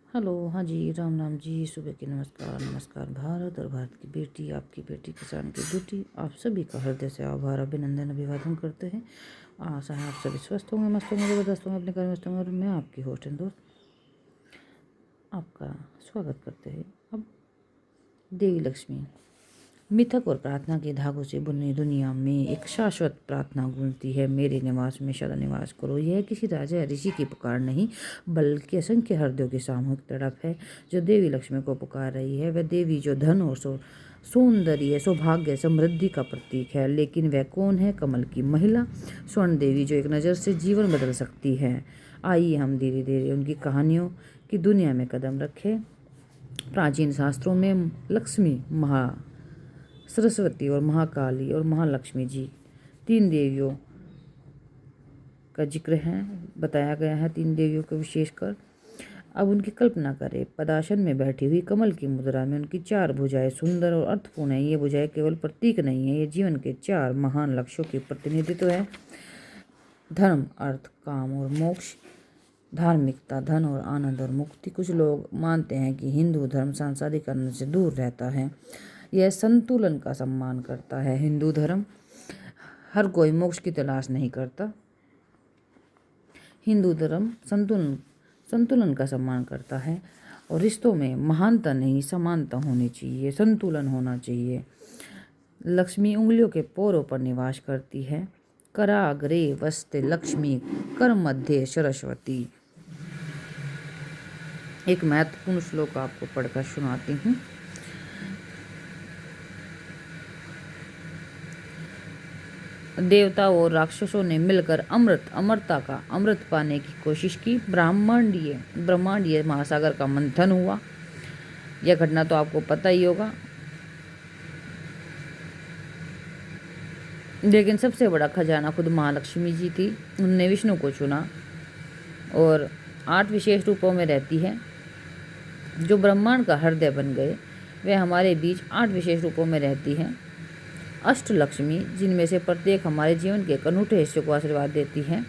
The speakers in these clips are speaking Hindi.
हेलो, हाँ जी, राम राम जी, सुबह के नमस्कार नमस्कार। भारत और भारत की बेटी, आपकी बेटी, किसान की बेटी, आप सभी का हृदय से आभार अभिनंदन अभिवादन करते हैं। आशा है आप सभी स्वस्थ होंगे, मस्त होंगे, ज़बरदस्त होंगे, अपने घर में मस्त होंगे। और मैं आपकी होस्ट एंड दोस्त आपका स्वागत करते हैं। अब देवी लक्ष्मी मिथक और प्रार्थना के धागों से बुनी दुनिया में एक शाश्वत प्रार्थना गूंजती है, मेरे निवास में सदा निवास करो। यह किसी राजा या ऋषि की पुकार नहीं, बल्कि असंख्य हृदयों की सामूहिक तड़प है जो देवी लक्ष्मी को पुकार रही है। वह देवी जो धन और सौंदर्य, सौभाग्य, समृद्धि का प्रतीक है। लेकिन वह कौन है? कमल की महिला, स्वर्ण देवी, जो एक नज़र से जीवन बदल सकती है। आइए हम धीरे धीरे उनकी कहानियों की दुनिया में कदम रखें। प्राचीन शास्त्रों में लक्ष्मी, सरस्वती और महाकाली और महालक्ष्मी जी, तीन देवियों का जिक्र है, बताया गया है। तीन देवियों को विशेषकर अब उनकी कल्पना करें। पदासन में बैठी हुई कमल की मुद्रा में उनकी चार भुजाएं सुंदर और अर्थपूर्ण है। ये भुजाएं केवल प्रतीक नहीं है, ये जीवन के चार महान लक्ष्यों की प्रतिनिधित्व है: धर्म, अर्थ, काम और मोक्ष, धार्मिकता, धन और आनंद और मुक्ति। कुछ लोग मानते हैं कि हिंदू धर्म सांसारिकरण से दूर रहता है, यह संतुलन का सम्मान करता है। हिंदू धर्म हर कोई मोक्ष की तलाश नहीं करता। हिंदू धर्म संतुलन का सम्मान करता है और रिश्तों में महानता नहीं, समानता होनी चाहिए, संतुलन होना चाहिए। लक्ष्मी उंगलियों के पोरों पर निवास करती है। कराग्रे वस्ते लक्ष्मी, कर मध्य सरस्वती। एक महत्वपूर्ण श्लोक आपको पढ़कर सुनाती हूँ। देवता और राक्षसों ने मिलकर अमरता का अमृत पाने की कोशिश की। ब्रह्मांडीय महासागर का मंथन हुआ। यह घटना तो आपको पता ही होगा। लेकिन सबसे बड़ा खजाना खुद महालक्ष्मी जी थी। उन्होंने विष्णु को चुना और 8 विशेष रूपों में रहती है, जो ब्रह्मांड का हृदय बन गए। वे हमारे बीच 8 विशेष रूपों में रहती हैं। अष्टलक्ष्मी, जिनमें से प्रत्येक हमारे जीवन के अनूठे हिस्से को आशीर्वाद देती है।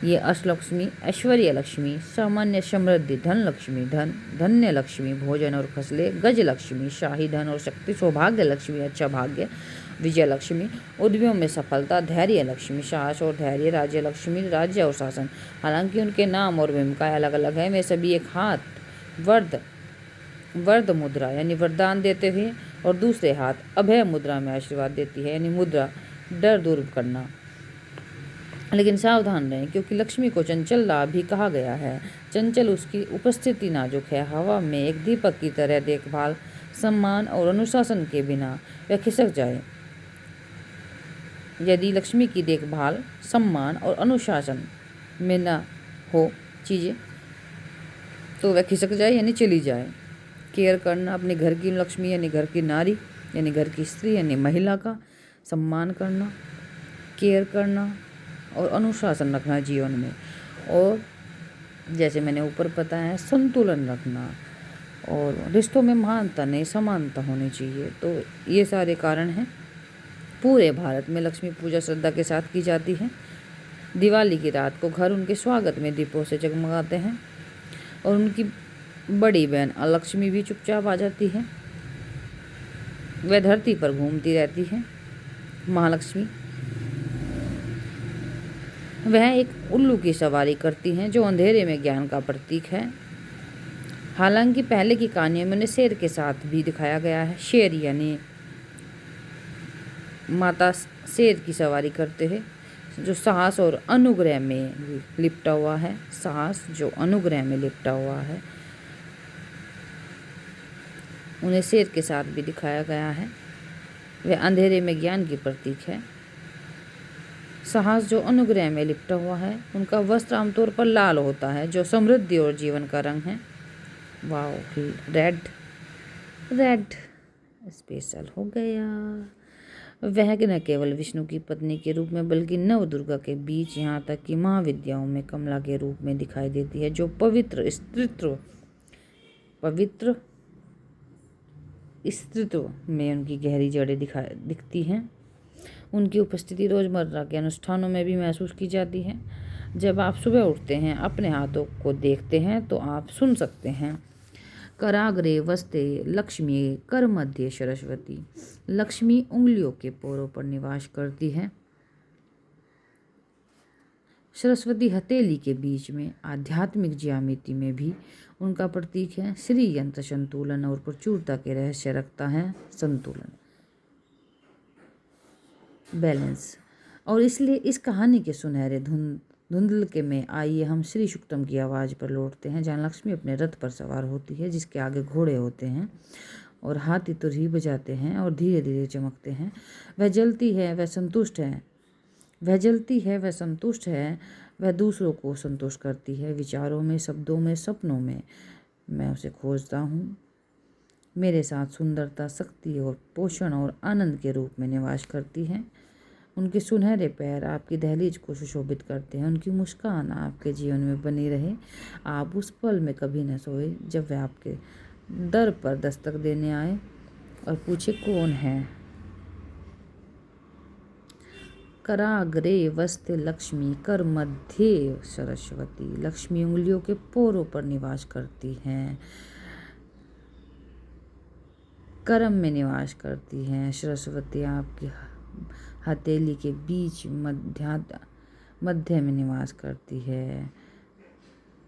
ये अष्टलक्ष्मी: ऐश्वर्य लक्ष्मी, सामान्य समृद्धि, धन लक्ष्मी, धन, धन्य लक्ष्मी, भोजन और फसलें, गज लक्ष्मी, शाही धन और शक्ति, सौभाग्य लक्ष्मी, अच्छा भाग्य, विजय लक्ष्मी, उद्यमों में सफलता, धैर्य लक्ष्मी, साहस और धैर्य, राज्य लक्ष्मी, राज्य और शासन। हालांकि उनके नाम और भूमिकाएं अलग अलग है, वे सभी एक हाथ वर्ध मुद्रा यानी वरदान देते हुए और दूसरे हाथ अभय मुद्रा में आशीर्वाद देती है, यानी मुद्रा डर दूर करना। लेकिन सावधान रहें, क्योंकि लक्ष्मी को चंचला भी कहा गया है। चंचल उसकी उपस्थिति नाजुक है, हवा में एक दीपक की तरह। देखभाल, सम्मान और अनुशासन के बिना वह खिसक जाए। यदि लक्ष्मी की देखभाल, सम्मान और अनुशासन में न हो चीज़ें, तो वह खिसक जाए यानी चली जाए। केयर करना, अपने घर की लक्ष्मी यानी घर की नारी यानी घर की स्त्री यानी महिला का सम्मान करना, केयर करना और अनुशासन रखना जीवन में। और जैसे मैंने ऊपर बताया, संतुलन रखना और रिश्तों में महानता नहीं, समानता होनी चाहिए। तो ये सारे कारण हैं। पूरे भारत में लक्ष्मी पूजा श्रद्धा के साथ की जाती है। दिवाली की रात को घर उनके स्वागत में दीपों से जगमगाते हैं और उनकी बड़ी बहन अलक्ष्मी भी चुपचाप आ जाती है। वह धरती पर घूमती रहती है। महालक्ष्मी वह एक उल्लू की सवारी करती हैं, जो अंधेरे में ज्ञान का प्रतीक है। हालांकि पहले की कहानियों में उन्हें शेर के साथ भी दिखाया गया है। शेर यानी माता शेर की सवारी करते हैं, जो साहस और अनुग्रह में लिपटा हुआ है। साहस जो अनुग्रह में लिपटा हुआ है, उन्हें शेर के साथ भी दिखाया गया है। वह अंधेरे में ज्ञान की प्रतीक है। साहस जो अनुग्रह में लिपटा हुआ है। उनका वस्त्र आमतौर पर लाल होता है, जो समृद्धि और जीवन का रंग है। वाओ, रेड स्पेशल हो गया। वह न केवल विष्णु की पत्नी के रूप में, बल्कि नव दुर्गा के बीच, यहाँ तक कि महाविद्याओं में कमला के रूप में दिखाई देती है, जो पवित्र स्त्रीत्व में उनकी गहरी जड़ें दिखती हैं। उनकी उपस्थिति रोजमर्रा के अनुष्ठानों में भी महसूस की जाती है। जब आप सुबह उठते हैं, अपने हाथों को देखते हैं तो आप सुन सकते हैं। कराग्रे वस्ते लक्ष्मी, कर मध्य सरस्वती। लक्ष्मी उंगलियों के पोरों पर निवास करती है। सरस्वती हथेली के बीच में। आध्यात्मिक ज्यामिति में भी उनका प्रतीक है। श्री यंत्र संतुलन और प्रचुरता के रहस्य रखता है। संतुलन, बैलेंस। और इसलिए इस कहानी के सुनहरे धुंधल के में आइए हम श्री सूक्तम की आवाज़ पर लौटते हैं, जहाँ लक्ष्मी अपने रथ पर सवार होती है, जिसके आगे घोड़े होते हैं और हाथी तुरही बजाते हैं और धीरे धीरे चमकते हैं। वह जलती है, वह संतुष्ट है। वह जलती है, वह संतुष्ट है, वह दूसरों को संतुष्ट करती है। विचारों में, शब्दों में, सपनों में मैं उसे खोजता हूँ। मेरे साथ सुंदरता, शक्ति और पोषण और आनंद के रूप में निवास करती है। उनके सुनहरे पैर आपकी दहलीज को सुशोभित करते हैं। उनकी मुस्कान आपके जीवन में बनी रहे। आप उस पल में कभी न सोए जब वह आपके दर पर दस्तक देने आए और पूछे, कौन है? कराग्रे वस्ते लक्ष्मी, कर मध्य सरस्वती। लक्ष्मी उंगलियों के पोरों पर निवास करती हैं, करम में निवास करती हैं। सरस्वती आपकी हथेली के बीच मध्य में निवास करती है।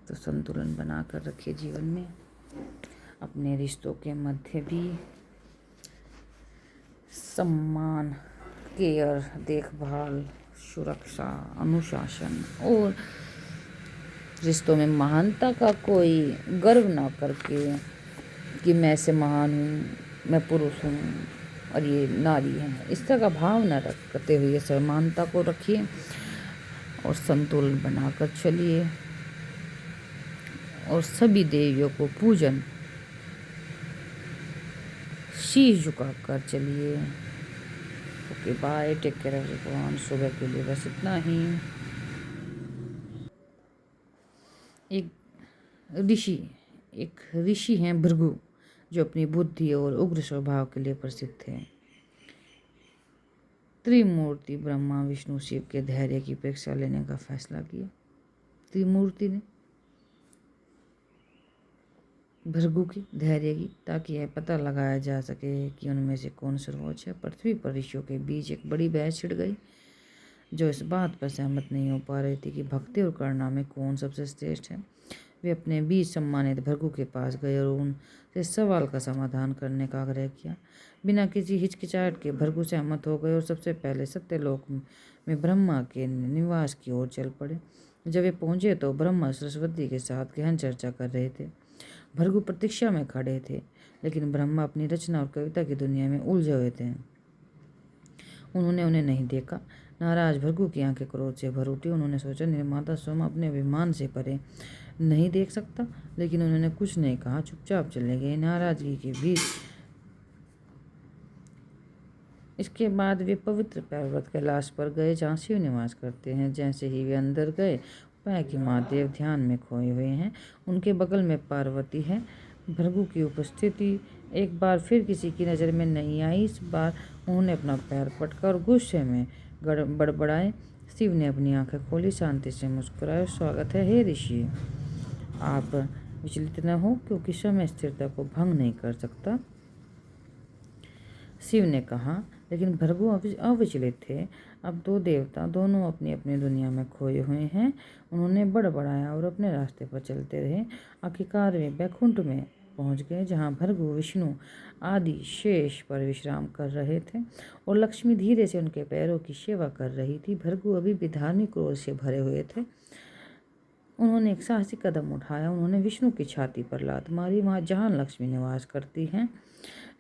तो संतुलन बनाकर रखिए जीवन में। अपने रिश्तों के मध्य भी सम्मान, केयर, देखभाल, सुरक्षा, अनुशासन और रिश्तों में महानता का कोई गर्व ना करके कि मैं से महान हूँ, मैं पुरुष हूँ और ये नारी है, इस तरह का भाव न रखते हुए समानता को रखिए और संतुलन बनाकर चलिए और सभी देवियों को पूजन शीश झुका कर चलिए। Okay, bye, take care everyone. सुबह के लिए बस इतना ही। एक ऋषि हैं भृगु, जो अपनी बुद्धि और उग्र स्वभाव के लिए प्रसिद्ध थे। त्रिमूर्ति ब्रह्मा, विष्णु, शिव के धैर्य की परीक्षा लेने का फैसला किया। त्रिमूर्ति ने भृगु की धैर्य की, ताकि यह पता लगाया जा सके कि उनमें से कौन सर्वोच्च है। पृथ्वी पर ऋषियों के बीच एक बड़ी बहस छिड़ गई, जो इस बात पर सहमत नहीं हो पा रही थी कि भक्ति और करुणा में कौन सबसे श्रेष्ठ है। वे अपने बीच सम्मानित भृगु के पास गए और उनसे सवाल का समाधान करने का आग्रह किया। बिना किसी हिचकिचाहट के भृगु सहमत हो गए और सबसे पहले सत्यलोक में ब्रह्मा के निवास की ओर चल पड़े। जब वे पहुंचे तो ब्रह्मा सरस्वती के साथ गहन चर्चा कर रहे थे। भृगु प्रतीक्षा में खड़े थे, लेकिन ब्रह्मा अपनी रचना और कविता की दुनिया में उलझे हुए थे। उन्होंने उन्हें नहीं देखा। नाराज भृगु की आंखें क्रोध से भर उठी। उन्होंने सोचा, निर्माता स्वयं अपने अभिमान से परे नहीं देख सकता, लेकिन उन्होंने कुछ नहीं कहा, चुपचाप चले गए। नाराजगी के बीच इसके बाद वे पवित्र पर्वत कैलाश पर गए, जहाँ शिव निवास करते हैं। जैसे ही वे अंदर गए, पाया कि महादेव ध्यान में खोए हुए हैं। उनके बगल में पार्वती है। भृगु की उपस्थिति एक बार फिर किसी की नज़र में नहीं आई। इस बार उन्होंने अपना पैर पटका और गुस्से में बड़बड़ाए। शिव ने अपनी आंखें खोली, शांति से मुस्कुराए, स्वागत है हे ऋषि, आप विचलित न हो, क्योंकि समय स्थिरता को भंग नहीं कर सकता। शिव ने कहा, लेकिन भृगु अविचलित थे। अब दो देवता दोनों अपनी अपनी दुनिया में खोए हुए हैं। उन्होंने बड़बड़ाया और अपने रास्ते पर चलते रहे। आखिरकार वे बैकुंठ में पहुंच गए, जहां भृगु, विष्णु आदि शेष पर विश्राम कर रहे थे और लक्ष्मी धीरे से उनके पैरों की सेवा कर रही थी। भृगु अभी भी धार्मिक क्रोध से भरे हुए थे। उन्होंने एक साहसी कदम उठाया। उन्होंने विष्णु की छाती पर लात मारी, वहाँ जहाँ लक्ष्मी निवास करती हैं।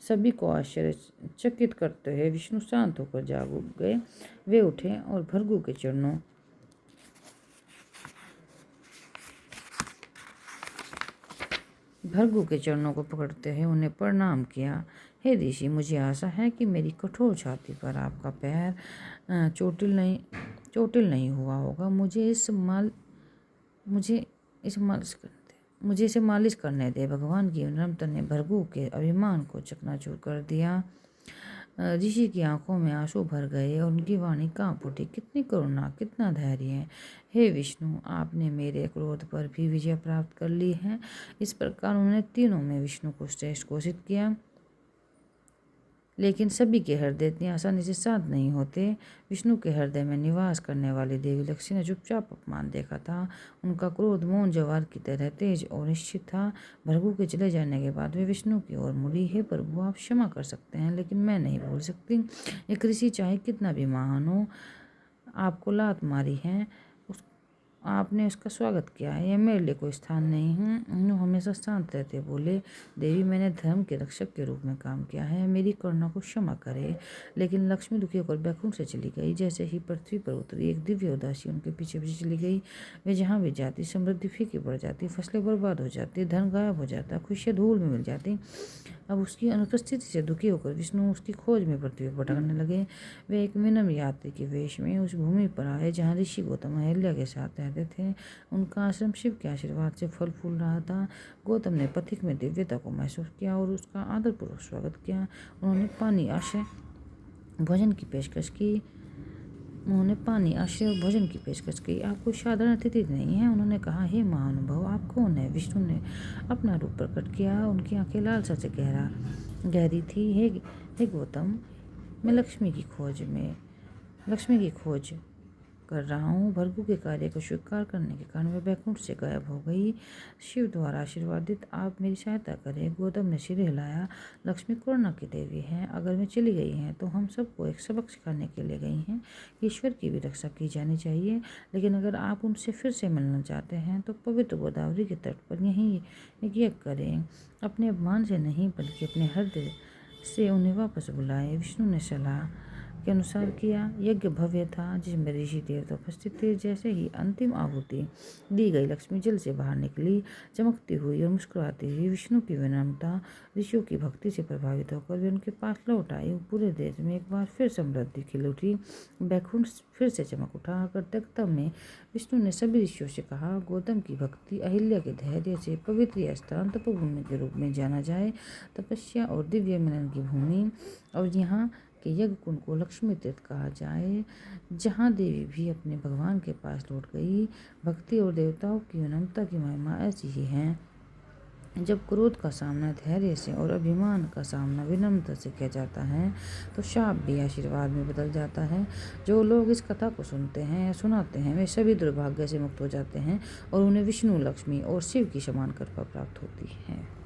सभी को आश्चर्यचकित करते हुए विष्णु शांत होकर जाग गए। वे उठे और भृगु के चरणों को पकड़ते हुए उन्हें प्रणाम किया। हे ऋषि, मुझे आशा है कि मेरी कठोर छाती पर आपका पैर चोटिल नहीं हुआ होगा। मुझे इसे मालिश करने दे। भगवान की नम्रता ने भृगु के अभिमान को चकनाचूर कर दिया। ऋषि की आंखों में आंसू भर गए और उनकी वाणी कांप उठी। कितनी करुणा, कितना धैर्य है! हे विष्णु, आपने मेरे क्रोध पर भी विजय प्राप्त कर ली है। इस प्रकार उन्होंने तीनों में विष्णु को श्रेष्ठ घोषित किया। लेकिन सभी के हृदय इतनी आसानी से शांत नहीं होते। विष्णु के हृदय में निवास करने वाली देवी लक्ष्मी ने चुपचाप अपमान देखा था। उनका क्रोध मौन ज्वार की तरह तेज और निश्चित था। भृगु के चले जाने के बाद वे विष्णु की ओर मुड़ी। हे प्रभु, आप क्षमा कर सकते हैं, लेकिन मैं नहीं भूल सकती। एक ऋषि चाहे कितना भी महान हो, आपको लात मारी है, आपने उसका स्वागत किया है। यह मेरे लिए कोई स्थान नहीं है। उन्होंने हमेशा शांत रहते बोले, देवी, मैंने धर्म के रक्षक के रूप में काम किया है, मेरी करुणा को क्षमा करे। लेकिन लक्ष्मी दुखी होकर बैकुंठ से चली गई। जैसे ही पृथ्वी पर उतरी, एक दिव्य उदासी उनके पीछे पीछे चली गई। वे जहाँ भी जाती, समृद्धि फीकी पड़ जाती, फसलें बर्बाद हो जाती, धन गायब हो जाता, खुशियाँ धूल में मिल जाती। अब उसकी अनुपस्थिति से दुखी होकर विष्णु उसकी खोज में पृथ्वी पर भटकने लगे। वे एक विनम्र यात्री के वेश में उस भूमि पर आए जहाँ ऋषि गौतम अहल्या के साथ रहते थे। उनका आश्रम शिव के आशीर्वाद से फल फूल रहा था। गौतम ने पथिक में दिव्यता को महसूस किया और उसका आदरपूर्वक स्वागत किया। उन्होंने पानी, आश्रय, भोजन की पेशकश की। उन्होंने पानी, आश्रय और भोजन की पेशकश की। आप कोई साधारण अतिथि नहीं है। उन्होंने कहा, हे महानुभाव, आप कौन है? विष्णु ने अपना रूप प्रकट किया। उनकी आंखें लालसा से गहरी थी। हे गौतम, मैं लक्ष्मी की खोज कर रहा हूँ। भृगु के कार्य को स्वीकार करने के कारण वह बैकुंठ से गायब हो गई। शिव द्वारा आशीर्वादित आप मेरी सहायता करें। गौतम ने सिर हिलाया। लक्ष्मी करुणा की देवी हैं। अगर मैं चली गई हैं तो हम सबको एक सबक सिखाने के लिए गई हैं। ईश्वर की भी रक्षा की जानी चाहिए। लेकिन अगर आप उनसे फिर से मिलना चाहते हैं तो पवित्र गोदावरी के तट पर यहीं यज्ञ करें। अपने अपमान से नहीं, बल्कि अपने हृदय से उन्हें वापस बुलाए। विष्णु ने सलाह के अनुसार किया। यज्ञ भव्य था जिसमें ऋषि देवता उपस्थित थे। जैसे ही अंतिम आहुति दी गई, लक्ष्मी जल से बाहर निकली, चमकती हुई और मुस्कुराती हुई। विष्णु की विनम्रता, ऋषियों की भक्ति से प्रभावित होकर वे उनके पास लौट आई। पूरे देश में एक बार फिर समृद्धि खिल उठी। बैकुंठ फिर से चमक उठा। कृतज्ञता में विष्णु ने सभी ऋषियों से कहा, गौतम की भक्ति, अहिल्या के धैर्य से पवित्र यह स्थान तपोभूमि के रूप में जाना जाए, तपस्या और दिव्य मिलन की भूमि। और यहाँ कि यज्ञ कुंड को लक्ष्मी तीर्थ कहा जाए, जहाँ देवी भी अपने भगवान के पास लौट गई। भक्ति और देवताओं की विनम्रता की महिमा ऐसी ही है। जब क्रोध का सामना धैर्य से और अभिमान का सामना विनम्रता से किया जाता है तो शाप भी आशीर्वाद में बदल जाता है। जो लोग इस कथा को सुनते हैं या सुनाते हैं, वे सभी दुर्भाग्य से मुक्त हो जाते हैं और उन्हें विष्णु, लक्ष्मी और शिव की समान कृपा प्राप्त होती है।